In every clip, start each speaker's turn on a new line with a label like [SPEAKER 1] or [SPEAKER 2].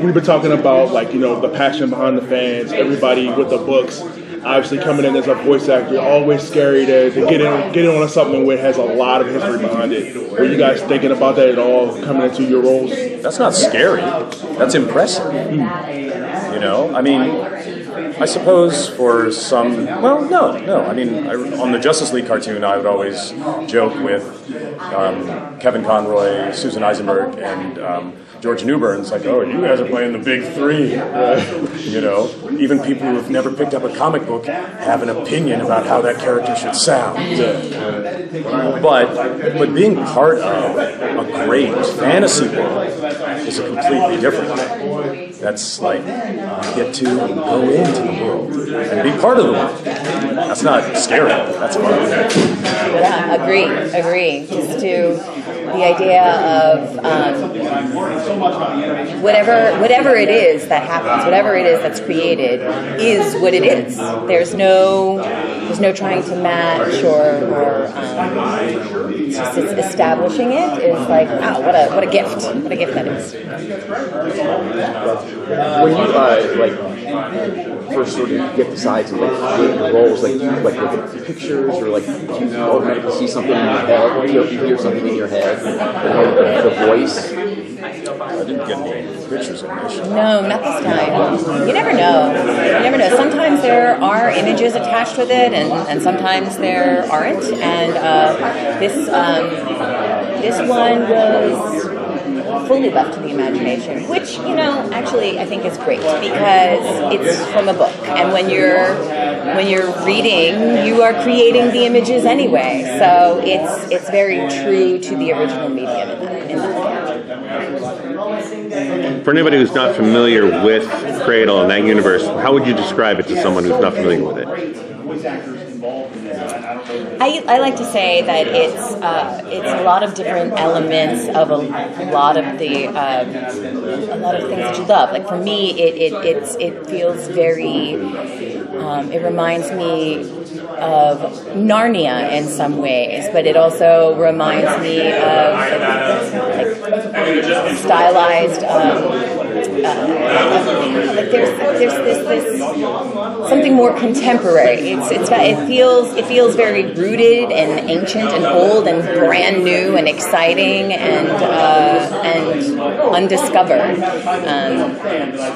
[SPEAKER 1] we've been talking about like the passion behind the fans, everybody with the books. Obviously, coming in as a voice actor, always scary to get in on something where it has a lot of history behind it. Were you guys thinking about that at all coming into your roles?
[SPEAKER 2] That's not scary. That's impressive. I mean, I suppose for some, no. I mean, on the Justice League cartoon, I would always joke with Kevin Conroy, Susan Eisenberg, and George Newbern's like, oh, you guys are playing the big three. Even people who have never picked up a comic book have an opinion about how that character should sound. But being part of a great fantasy world is a completely different thing. That's like you get to go into the world and be part of the world. That's not scary. That's fun.
[SPEAKER 3] Yeah, agree. Just to the idea of whatever it is that happens, whatever it is that's created, is what it is. There's no trying to match or it's just establishing it is like, wow, what a gift that is.
[SPEAKER 4] When you first sort of get the sides of create your roles, do you look at pictures or do you automatically see something in your head, you hear something in your head, the voice?
[SPEAKER 2] I didn't get any pictures of this.
[SPEAKER 3] No, not this time. You never know. Sometimes there are images attached with it, and sometimes there aren't. And this one was fully left to the imagination, which actually I think is great because it's from a book, and when you're reading, you are creating the images anyway. So it's very true to the original medium in that way.
[SPEAKER 5] For anybody who's not familiar with Cradle and that universe, how would you describe it to someone who's not familiar with it?
[SPEAKER 3] I like to say that it's a lot of different elements of a lot of things that you love. Like for me, it feels very. It reminds me of Narnia in some ways, but it also reminds me of like stylized. There's this something more contemporary. It feels very rooted and ancient and old and brand new and exciting and undiscovered.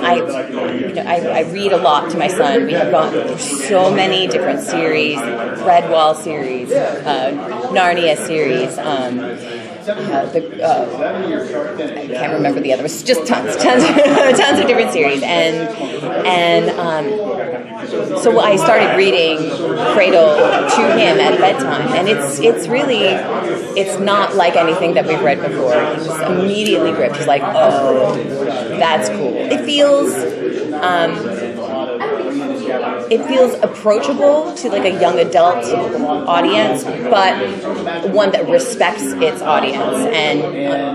[SPEAKER 3] I read a lot to my son. We have gone through so many different series, Redwall series, Narnia series. I can't remember the other. It's just tons of different series, and so I started reading Cradle to him at bedtime, and it's not like anything that we've read before. He's immediately gripped. He's like, oh, that's cool. It feels approachable to like a young adult audience, but one that respects its audience and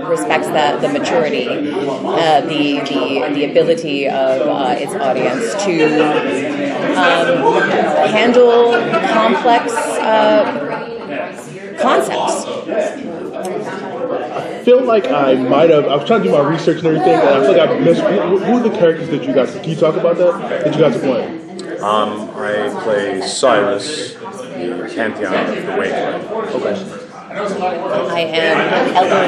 [SPEAKER 3] respects the maturity, the ability of its audience to handle complex concepts.
[SPEAKER 1] I feel like I was trying to do my research and everything, and I feel like I missed, who are the characters that you guys, can you talk about that you guys are playing?
[SPEAKER 2] I play Cyrus, the Pantheon of the Wasteland.
[SPEAKER 1] Okay.
[SPEAKER 3] I am Elder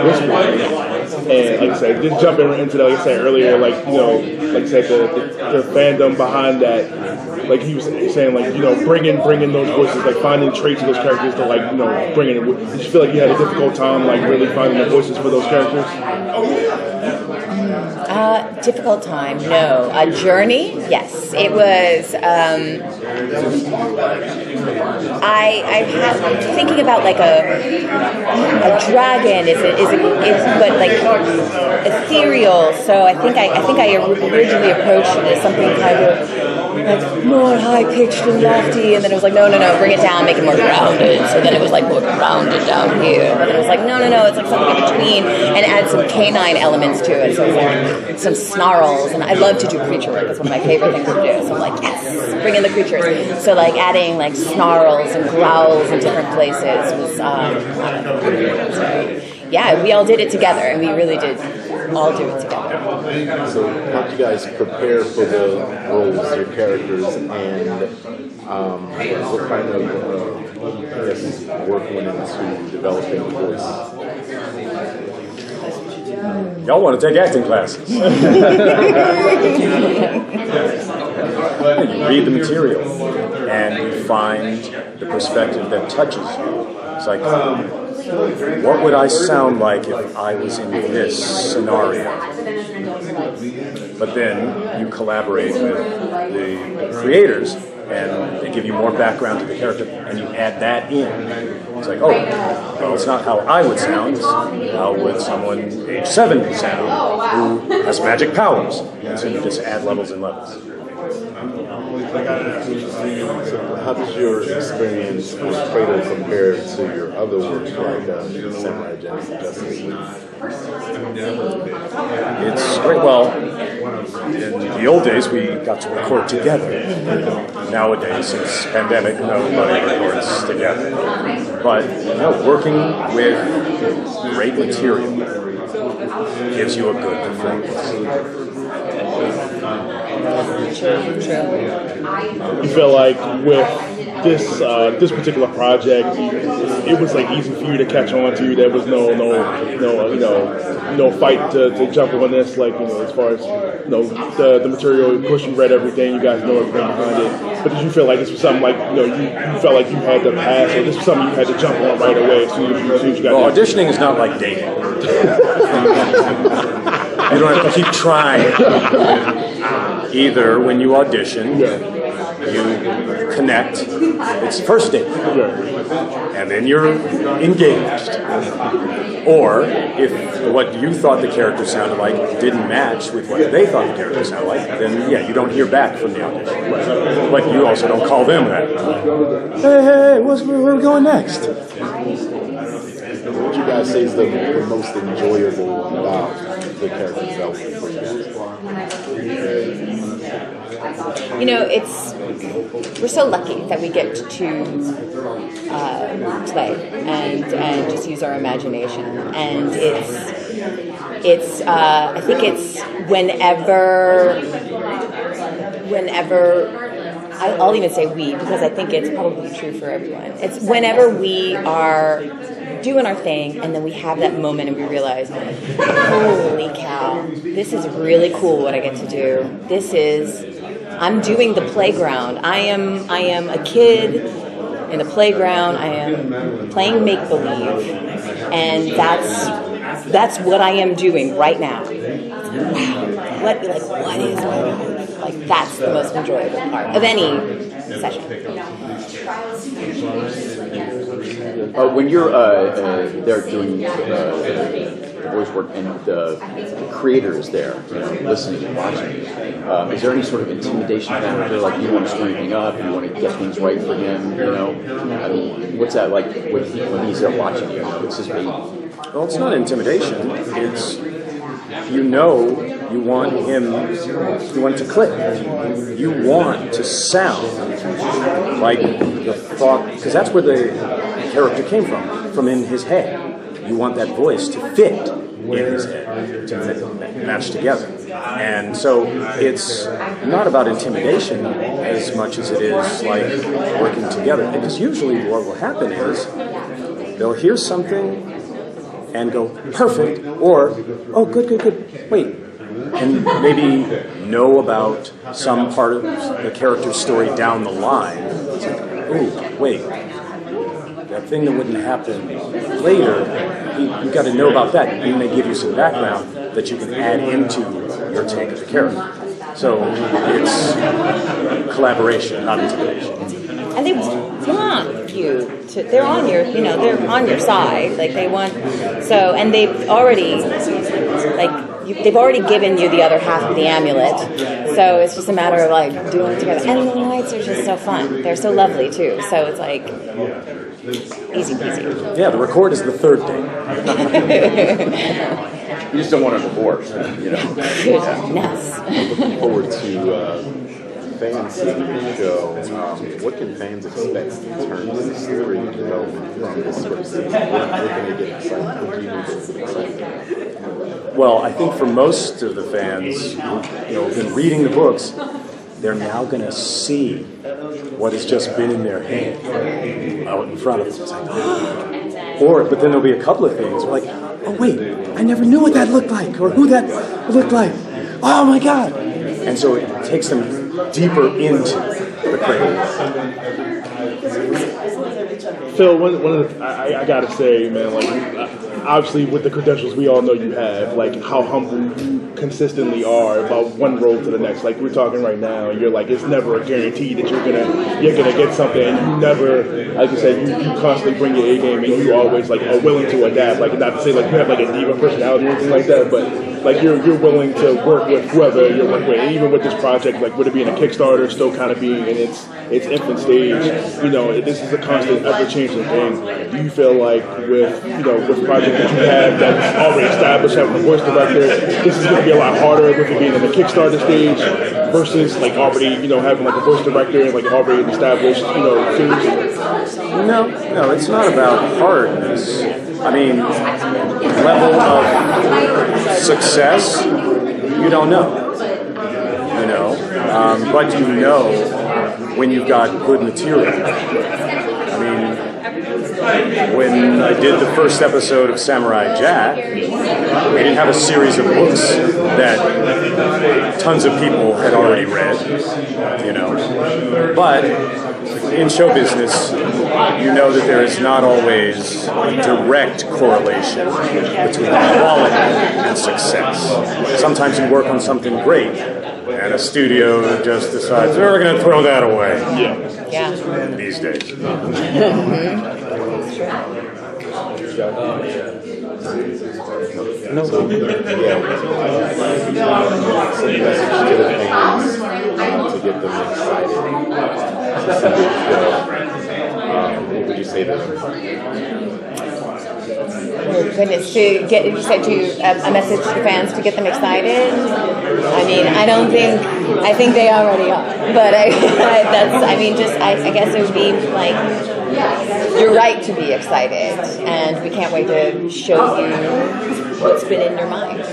[SPEAKER 1] Whisper. And like I said, just jumping into that, like I said earlier, like I said, the fandom behind that, like he was saying, like bringing those voices, like finding traits of those characters to like bring it. Did you feel like you had a difficult time like really finding the voices for those characters?
[SPEAKER 3] Difficult time, no. A journey, yes. It was. I had thinking about like a dragon is but like ethereal. So I think I originally approached it as something kind of like more high pitched and lofty, and then it was like no, bring it down, make it more grounded. So then it was like more grounded down here, but then it was like no, it's like something in between, and add some canine elements to it. So it was like some snarls, and I love to do creature work. That's one of my favorite things to do. So I'm like, yes, bring in the creatures. So like adding like snarls and growls in different places was so, yeah, we all did it together, and we really did all do it together.
[SPEAKER 6] So how do you guys prepare for the roles, your characters, and what kind of I guess, work went into developing the voice?
[SPEAKER 2] Y'all want to take acting classes? You read the material and you find the perspective that touches you. It's like, what would I sound like if I was in this scenario? But then you collaborate with the creators and they give you more background to the character and you add that in. It's like, oh, well, it's not how I would sound, it's how would someone age 7 sound who has magic powers. And so you just add levels and levels.
[SPEAKER 6] So how does your experience with Cradle compare to your other work, like Samurai Jack and Justice League?
[SPEAKER 2] It's great. Well, in the old days, we got to record together. Nowadays, since pandemic, nobody records together. But working with great material gives you a good performance.
[SPEAKER 1] You feel like with this particular project, it was like easy for you to catch on to. There was no fight to jump on this. Like as far as the material, of course you read everything, you guys know everything behind it. But did you feel like this was something like you felt like you had to pass, or this was something you had to jump on right away as soon as you got?
[SPEAKER 2] Well, auditioning is not like dating. You don't have to keep trying. Either when you audition, you connect, it's first date, and then you're engaged. Or if what you thought the character sounded like didn't match with what they thought the character sounded like, then you don't hear back from the audition. But you also don't call them that. Hey, where are we going next?
[SPEAKER 6] What would you guys say is the most enjoyable about the character development for you guys?
[SPEAKER 3] We're so lucky that we get to play and just use our imagination, and it's I think it's whenever I'll even say we, because I think it's probably true for everyone. It's whenever we are doing our thing and then we have that moment and we realize, holy cow, this is really cool what I get to do. I'm doing the playground. I am a kid in the playground. I am playing make-believe, and that's what I am doing right now. Wow, what is my life? Like, that's the most enjoyable part of any session.
[SPEAKER 4] When you're there doing the voice work and the creator is there, listening and watching, is there any sort of intimidation factor? Like, you want to screw anything up, you want to get things right for him, I mean, what's that like when he's there watching you? It's his baby.
[SPEAKER 2] Well, it's not intimidation. It's, you want to click. You want to sound like the thought, because that's where the character came from in his head. You want that voice to fit in his head, to match together. And so it's not about intimidation as much as it is like working together. Because usually what will happen is they'll hear something and go, perfect, or, oh, good, wait. And maybe know about some part of the character's story down the line. It's like, ooh, wait, that thing that wouldn't happen later, you've got to know about that. And they give you some background that you can add into your take of the character. So it's collaboration, not intimidation.
[SPEAKER 3] And they want you to, they're on your side. Like, they want, so, and they've already given you the other half of the amulet. So it's just a matter of like doing it together. And the lights are just so fun. They're so lovely too. So it's like easy peasy.
[SPEAKER 2] Yeah, the record is the third date.
[SPEAKER 4] You just don't want a divorce,
[SPEAKER 3] Goodness.
[SPEAKER 6] Looking forward to fans seeing the show. What can fans expect in terms of story development from this sort of season? What can they get excited? What do you need to get excited about?
[SPEAKER 2] Well, I think for most of the fans who've been reading the books, they're now going to see what has just been in their hand out in front of them. It's like, but then there'll be a couple of things like, oh wait, I never knew what that looked like, or who that looked like. Oh my God! And so it takes them deeper into the cradle.
[SPEAKER 1] Phil, one of the, I gotta say, man, like obviously with the credentials we all know you have, like how humble you consistently are about one road to the next. Like we're talking right now, and you're like, it's never a guarantee that you're gonna get something. And you never, like you said, you constantly bring your A game, and you always like are willing to adapt. Like not to say like you have like a diva personality or anything like that, but like you're willing to work with whoever you're working with. And even with this project, like with it being a Kickstarter, still kind of being in its infant stage, this is a constant, ever-changing thing. Do you feel like with project that you have that's already established, having a voice director, this is going to be a lot harder with it being in the Kickstarter stage versus like already, having like a voice director and like already established, series?
[SPEAKER 2] No, it's not about hardness. I mean, level of success, you don't know. But you know when you've got good material. I mean, when I did the first episode of Samurai Jack, we didn't have a series of books that tons of people had already read, But in show business, you know that there is not always a direct correlation between quality and success. Sometimes you work on something great, and a studio just decides, we're going to throw that away.
[SPEAKER 3] Yeah.
[SPEAKER 2] These days.
[SPEAKER 6] No. So, send a message to the fans to get them excited to see this show. What would you say to them?
[SPEAKER 3] Oh goodness, you said a message to the fans to get them excited? I mean, I think they already are. But I guess it would be like, you're right to be excited, and we can't wait to show you what's been in your mind.